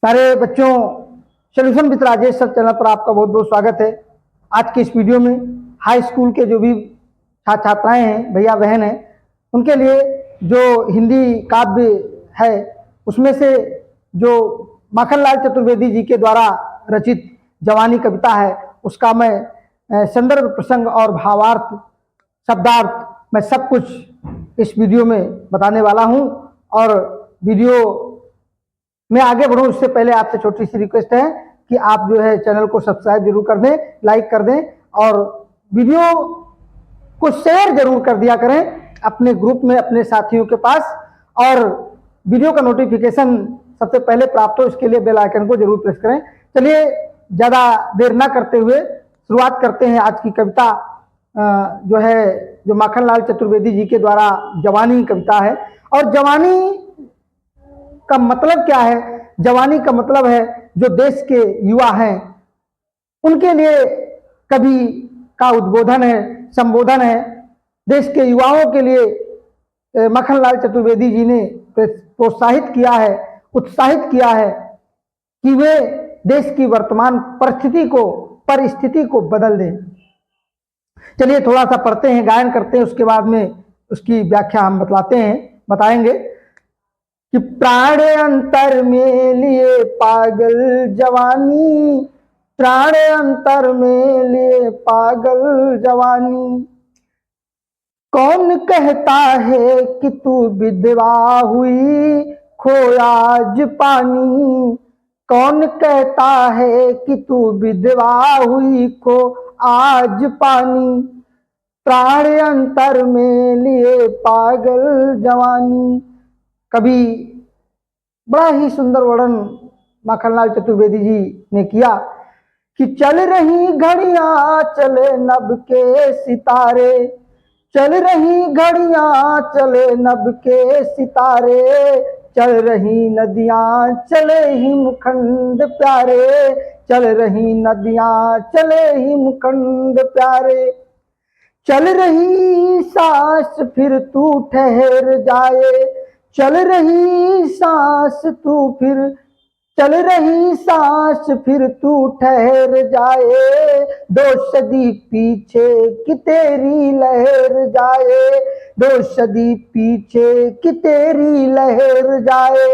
सारे बच्चों, solution with Rajesh sir channel पर आपका बहुत बहुत स्वागत है। आज के इस वीडियो में हाई स्कूल के जो भी छात्र छात्राएं हैं, भैया बहन हैं, उनके लिए जो हिंदी काव्य है उसमें से जो माखनलाल चतुर्वेदी जी के द्वारा रचित जवानी कविता है उसका मैं संदर्भ, प्रसंग और भावार्थ, शब्दार्थ मैं सब कुछ इस वीडियो में बताने वाला हूं। और वीडियो मैं आगे बढ़ूं उससे पहले आपसे छोटी सी रिक्वेस्ट है कि आप जो है चैनल को सब्सक्राइब जरूर कर दें, लाइक कर दें और वीडियो को शेयर जरूर कर दिया करें अपने ग्रुप में, अपने साथियों के पास। और वीडियो का नोटिफिकेशन सबसे पहले प्राप्त हो इसके लिए बेल आइकन को जरूर प्रेस करें। चलिए ज़्यादा देर ना करते हुए शुरुआत करते हैं। आज की कविता जो है जो माखनलाल चतुर्वेदी जी के द्वारा जवानी कविता है। और जवानी का मतलब क्या है? जवानी का मतलब है जो देश के युवा हैं उनके लिए कवि का उद्बोधन है, संबोधन है। देश के युवाओं के लिए माखनलाल चतुर्वेदी जी ने प्रोत्साहित किया है, उत्साहित किया है कि वे देश की वर्तमान परिस्थिति को बदल दें। चलिए थोड़ा सा पढ़ते हैं, गायन करते हैं, उसके बाद में उसकी व्याख्या हम बताएंगे कि प्राण अंतर में लिए पागल जवानी, प्राण अंतर में लिए पागल जवानी। कौन कहता है कि तू विधवा हुई खोया आज पानी, कौन कहता है कि तू विधवा हुई खो आज पानी। प्राण अंतर में लिए पागल जवानी। कभी बड़ा ही सुंदर वर्णन माखनलाल चतुर्वेदी जी ने किया कि चल रही घड़ियां चले नभ के सितारे, चल रही घड़ियां चले नभ के सितारे, चल रही नदियां चले हिमखंड प्यारे, चल रही नदियां चले हिमखंड प्यारे। चल रही सांस फिर तू ठहर जाए, चल रही सांस तू फिर, चल रही सांस फिर तू ठहर जाए। दो सदी पीछे कि तेरी लहर जाए, दो सदी पीछे कि तेरी लहर जाए।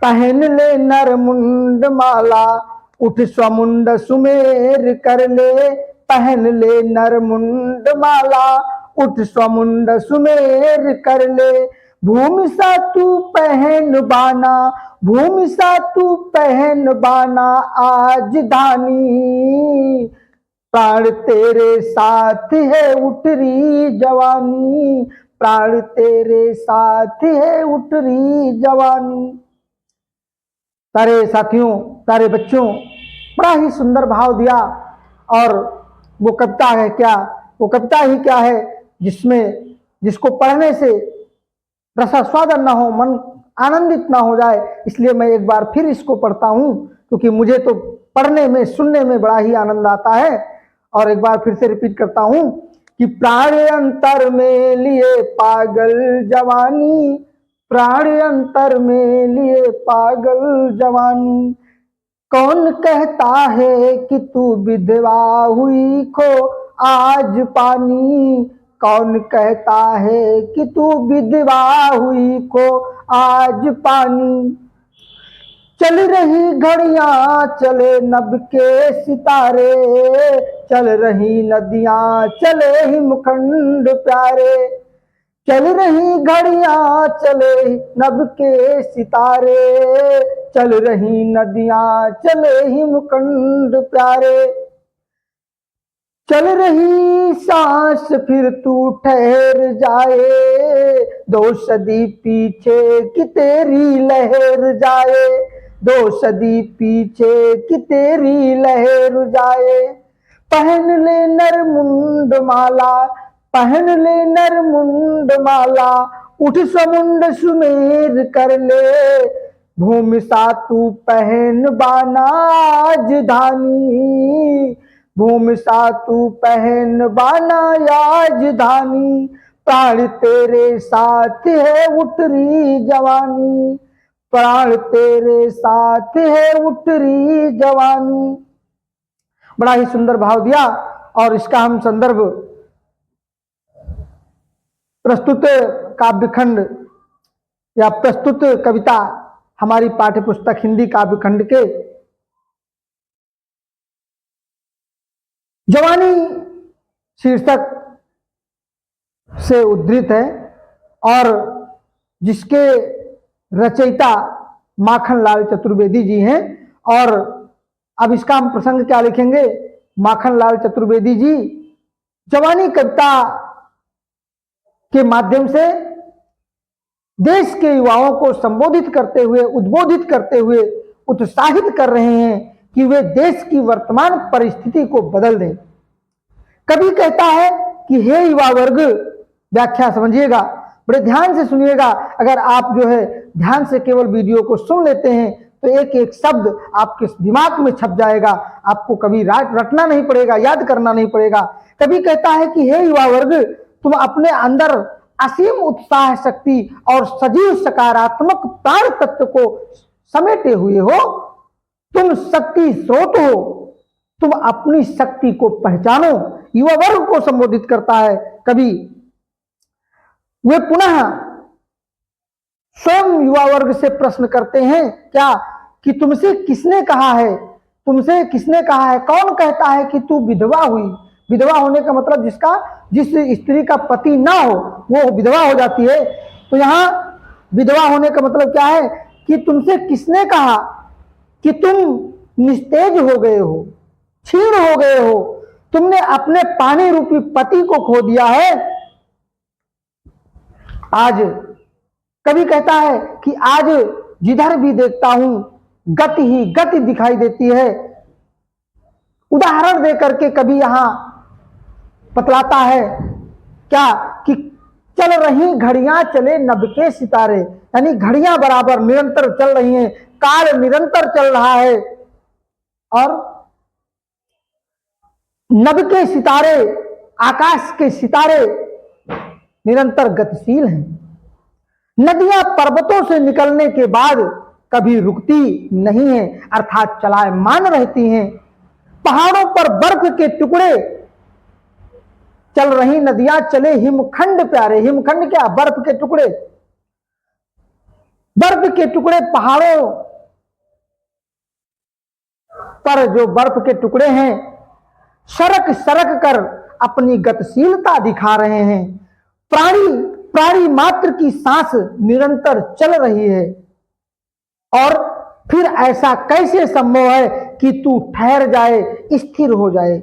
पहन ले नरमुंड माला उठ स्वमुंड सुमेर कर ले, पहन ले नरमुंड माला उठ स्वमुंड सुमेर कर ले। भूमि सा तू पहन बाना, भूमि सा तू पहन बाना आज धानी। प्राण तेरे साथ है उठ रही जवानी, प्राण तेरे साथ है उठ रही जवानी। सारे साथियों, सारे बच्चों, बड़ा ही सुंदर भाव दिया। और वो कविता है क्या, वो कविता ही क्या है जिसको पढ़ने से रसास्वादन ना हो, मन आनंदित ना हो जाए। इसलिए मैं एक बार फिर इसको पढ़ता हूँ क्योंकि मुझे तो पढ़ने में, सुनने में बड़ा ही आनंद आता है। और एक बार फिर से रिपीट करता हूँ कि प्राण अंतर में लिए पागल जवानी, प्राण अंतर में लिए पागल जवानी। कौन कहता है कि तू विधवा हुई खो आज पानी, कौन कहता है कि तू विधवा हुई खो आज पानी। चल रही घड़ियां चले नभ के सितारे, चल रही नदियां चले हिमखंड प्यारे, चल रही घड़ियां चले नभ के सितारे, चल रही नदियां चले हिमखंड प्यारे। चल रही सांस फिर तू ठहर जाए, दो सदी पीछे कि तेरी लहर जाए, दो सदी पीछे कि तेरी लहर जाए। पहन ले नरमुंड माला, पहन ले नरमुंड माला उठ समुंड सुमेर कर ले। भूमि सा तू पहन बाना आज धानी, भूमि सा तू पहन बाना आज धानी। प्राण तेरे साथ है उठ रही जवानी, प्राण तेरे साथ है उठ रही जवानी। बड़ा ही सुंदर भाव दिया और इसका हम संदर्भ प्रस्तुत काव्यखंड या प्रस्तुत कविता हमारी पाठ्य पुस्तक हिंदी काव्यखंड के जवानी शीर्षक से उद्धृत है और जिसके रचयिता माखनलाल चतुर्वेदी जी हैं। और अब इसका हम प्रसंग क्या लिखेंगे? माखनलाल चतुर्वेदी जी जवानी कविता के माध्यम से देश के युवाओं को संबोधित करते हुए, उद्बोधित करते हुए उत्साहित कर रहे हैं कि वे देश की वर्तमान परिस्थिति को बदल दें। कवि कहता है कि हे युवा वर्ग, व्याख्या समझिएगा, बड़े ध्यान से सुनिएगा। अगर आप जो है ध्यान से केवल वीडियो को सुन लेते हैं तो एक एक शब्द आपके दिमाग में छप जाएगा, आपको कभी रटना नहीं पड़ेगा, याद करना नहीं पड़ेगा। कवि कहता है कि हे युवा वर्ग, तुम अपने अंदर असीम उत्साह शक्ति और सजीव सकारात्मक प्राण तत्व को समेटे हुए हो। तुम शक्ति स्रोत हो, तुम अपनी शक्ति को पहचानो। युवा वर्ग को संबोधित करता है कवि। वे पुनः स्वयं युवा वर्ग से प्रश्न करते हैं क्या कि तुमसे किसने कहा है, तुमसे किसने कहा है, कौन कहता है कि तू विधवा हुई? विधवा होने का मतलब जिस स्त्री का पति ना हो वो विधवा हो जाती है। तो यहाँ विधवा होने का मतलब क्या है कि तुमसे किसने कहा कि तुम निस्तेज हो गए हो, क्षीण हो गए हो, तुमने अपने पानी रूपी पति को खो दिया है। आज कवि कहता है कि आज जिधर भी देखता हूं गति ही गति दिखाई देती है। उदाहरण देकर के कवि यहां बतलाता है क्या कि चल रही घड़ियां चले नभ के सितारे, यानी घड़ियां बराबर निरंतर चल रही हैं, काल निरंतर चल रहा है और नभ के सितारे, आकाश के सितारे निरंतर गतिशील हैं। नदियां पर्वतों से निकलने के बाद कभी रुकती नहीं है, अर्थात चलायमान रहती हैं। पहाड़ों पर बर्फ के टुकड़े चल रही नदियां चले हिमखंड प्यारे। हिमखंड क्या? बर्फ के टुकड़े। बर्फ के टुकड़े पहाड़ों पर जो बर्फ के टुकड़े हैं सरक सरक कर अपनी गतिशीलता दिखा रहे हैं। प्राणी मात्र की सांस निरंतर चल रही है। और फिर ऐसा कैसे संभव है कि तू ठहर जाए, स्थिर हो जाए?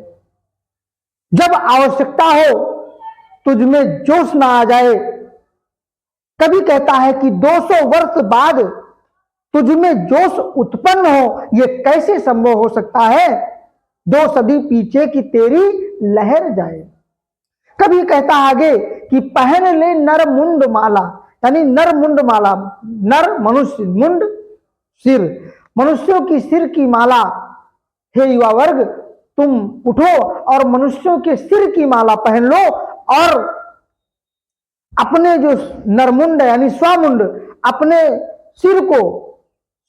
जब आवश्यकता हो तुझमें जोश ना आ जाए। कभी कहता है कि 200 वर्ष बाद तुझमें जोश उत्पन्न हो, यह कैसे संभव हो सकता है? 2 सदी पीछे की तेरी लहर जाए। कभी कहता आगे कि पहन ले नर मुंड माला, यानी नर मुंड माला, नर मनुष्य, मुंड सिर, मनुष्यों की सिर की माला। हे युवा वर्ग, तुम उठो और मनुष्यों के सिर की माला पहन लो और अपने जो नरमुंड यानी स्वामुंड, अपने सिर को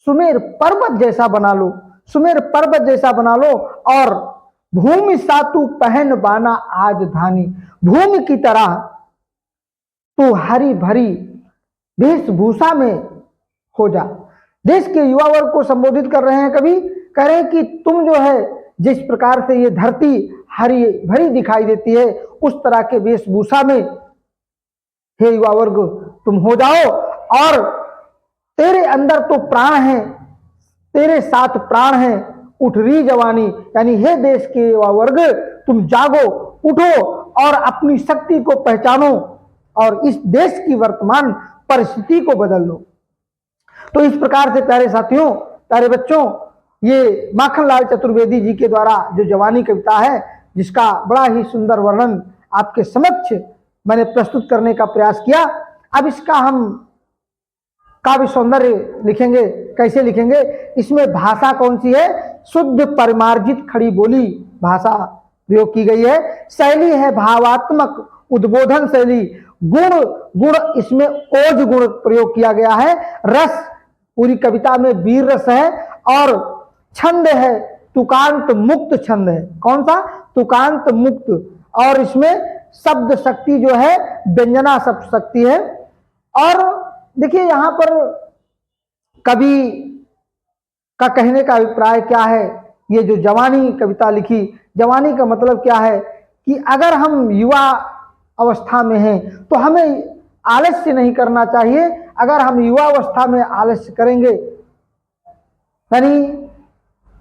सुमेर पर्वत जैसा बना लो, सुमेर पर्वत जैसा बना लो और भूमि सातु पहन बाना आज धानी, भूमि की तरह तू हरी भरी वेशभूषा में हो जा। देश के युवा वर्ग को संबोधित कर रहे हैं कवि, कह रहे हैं कि तुम जो है जिस प्रकार से ये धरती हरी भरी दिखाई देती है उस तरह के वेशभूषा में हे युवा वर्ग तुम हो जाओ। और तेरे अंदर तो प्राण है, तेरे साथ प्राण है, उठ रही जवानी, यानी हे देश के युवा वर्ग तुम जागो, उठो और अपनी शक्ति को पहचानो और इस देश की वर्तमान परिस्थिति को बदल लो। तो इस प्रकार से प्यारे साथियों, प्यारे बच्चों, ये माखनलाल चतुर्वेदी जी के द्वारा जो जवानी कविता है जिसका बड़ा ही सुंदर वर्णन आपके समक्ष मैंने प्रस्तुत करने का प्रयास किया। अब इसका हम काव्य सौंदर्य लिखेंगे। कैसे लिखेंगे? इसमें भाषा कौन सी है? शुद्ध परिमार्जित खड़ी बोली भाषा प्रयोग की गई है। शैली है भावात्मक उद्बोधन शैली। गुण इसमें ओज गुण प्रयोग किया गया है। रस पूरी कविता में वीर रस है और छंद है तुकांत मुक्त छंद है। कौन सा? तुकांत मुक्त। और इसमें शब्द शक्ति जो है व्यंजना शब्द शक्ति है। और देखिए यहां पर कवि का कहने का अभिप्राय क्या है। ये जो जवानी कविता लिखी, जवानी का मतलब क्या है कि अगर हम युवा अवस्था में हैं तो हमें आलस्य नहीं करना चाहिए। अगर हम युवा अवस्था में आलस्य करेंगे यानी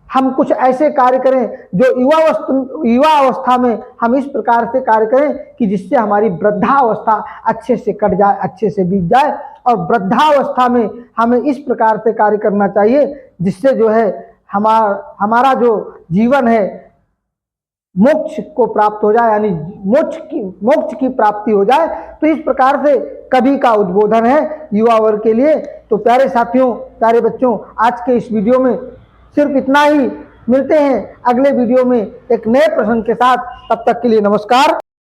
हम कुछ ऐसे कार्य करें जो युवा अवस्था में हम इस प्रकार से कार्य करें कि जिससे हमारी वृद्धावस्था अच्छे से कट जाए, अच्छे से बीत जाए। और वृद्धावस्था में हमें इस प्रकार से कार्य करना चाहिए जिससे जो है हमारा जो जीवन है मोक्ष को प्राप्त हो जाए, यानी मोक्ष की प्राप्ति हो जाए। तो इस प्रकार से कवि का उद्बोधन है युवा वर्ग के लिए। तो प्यारे साथियों, प्यारे बच्चों, आज के इस वीडियो में सिर्फ इतना ही। मिलते हैं अगले वीडियो में एक नए प्रश्न के साथ। तब तक के लिए नमस्कार।